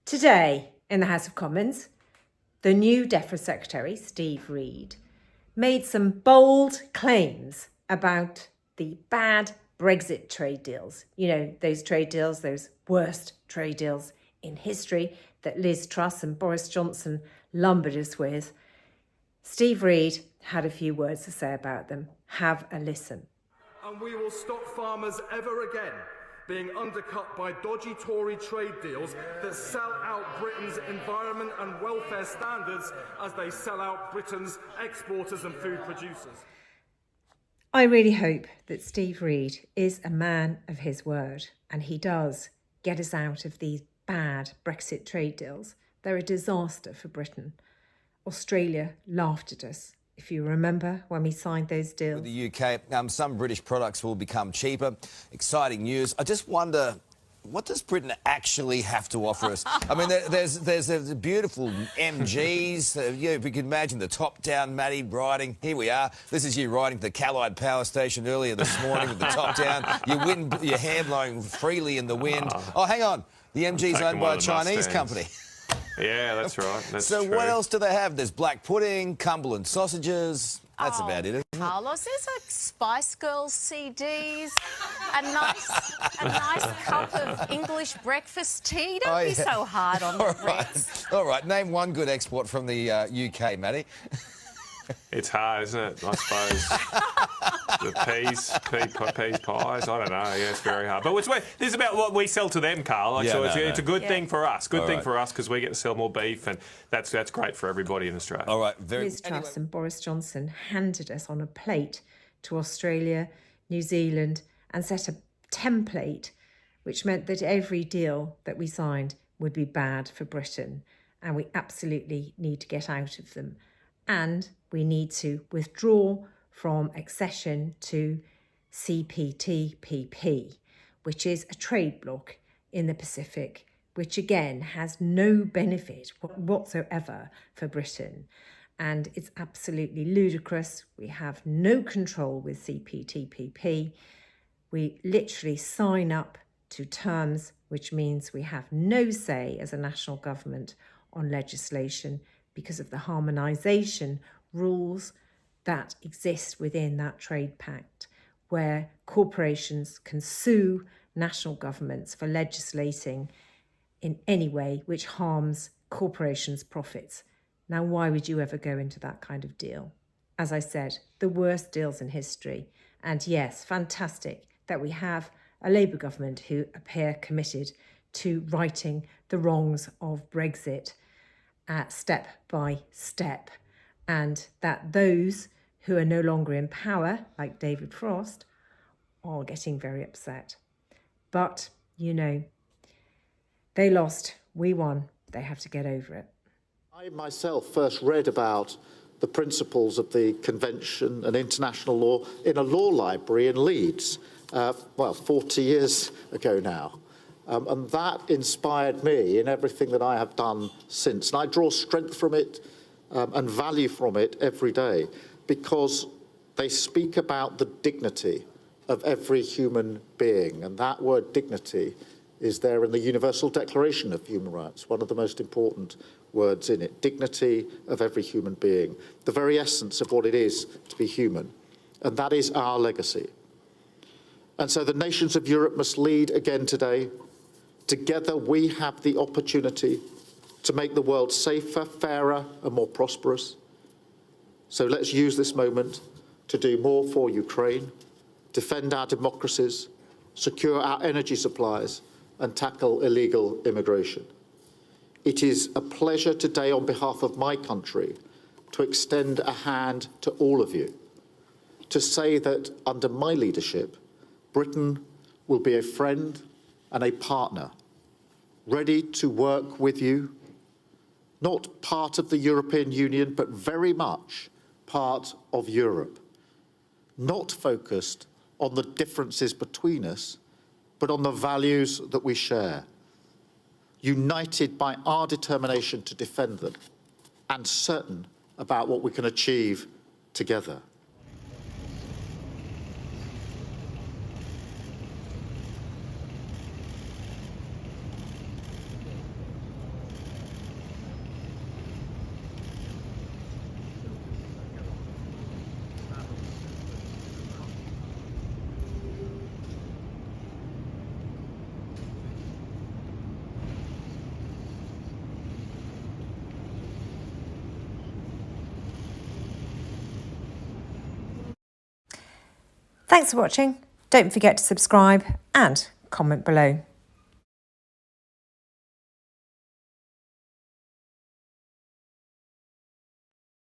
Today, in the House of Commons, the new Defra Secretary, Steve Reid, made some bold claims about the bad Brexit trade deals. You know, those trade deals, those worst trade deals in history that Liz Truss and Boris Johnson lumbered us with. Steve Reid had a few words to say about them. Have a listen. And we will stop farmers ever again being undercut by dodgy Tory trade deals that sell out Britain's environment and welfare standards as they sell out Britain's exporters and food producers. I really hope that Steve Reid is a man of his word and he does get us out of these bad Brexit trade deals. They're a disaster for Britain. Australia laughed at us, if you remember, when we signed those deals. With the UK, some British products will become cheaper. Exciting news. I just wonder, what does Britain actually have to offer us? I mean, there's beautiful MGs. If we can imagine the top down, Matty, riding. Here we are. This is you riding to the Callide Power Station earlier this morning with the top down. Your hair blowing freely in the wind. Oh, hang on. The MG's owned by a Chinese company. Yeah, that's right. That's so true. What else do they have? There's black pudding, Cumberland sausages. That's about it, isn't it? Carlos, there's like Spice Girls CDs, a nice cup of English breakfast tea. Don't be so hard on the Brits. All right, name one good export from the UK, Matty. It's hard, isn't it? I suppose. The peas pies. I don't know. Yeah, it's very hard. But this is about what we sell to them, Carl. It's a good thing for us. Good thing for us because we get to sell more beef, and that's great for everybody in Australia. All right. Liz Truss and Boris Johnson handed us on a plate to Australia, New Zealand, and set a template which meant that every deal that we signed would be bad for Britain, and we absolutely need to get out of them. And we need to withdraw from accession to CPTPP, which is a trade bloc in the Pacific, which again has no benefit whatsoever for Britain. And it's absolutely ludicrous. We have no control with CPTPP. We literally sign up to terms, which means we have no say as a national government on legislation because of the harmonisation rules that exist within that trade pact, where corporations can sue national governments for legislating in any way which harms corporations' profits. Now, why would you ever go into that kind of deal? As I said, the worst deals in history. And yes, fantastic that we have a Labour government who appear committed to righting the wrongs of Brexit step by step, and that those who are no longer in power, like David Frost, are getting very upset. But, you know, they lost, we won, they have to get over it. I myself first read about the principles of the Convention and international law in a law library in Leeds, 40 years ago now. And that inspired me in everything that I have done since. And I draw strength from it and value from it every day because they speak about the dignity of every human being. And that word dignity is there in the Universal Declaration of Human Rights, one of the most important words in it. Dignity of every human being, the very essence of what it is to be human. And that is our legacy. And so the nations of Europe must lead again today. Together, we have the opportunity to make the world safer, fairer, and more prosperous. So let's use this moment to do more for Ukraine, defend our democracies, secure our energy supplies, and tackle illegal immigration. It is a pleasure today, on behalf of my country, to extend a hand to all of you, to say that under my leadership, Britain will be a friend and a partner, ready to work with you, not part of the European Union, but very much part of Europe, not focused on the differences between us, but on the values that we share, united by our determination to defend them, and certain about what we can achieve together. Thanks for watching. Don't forget to subscribe and comment below.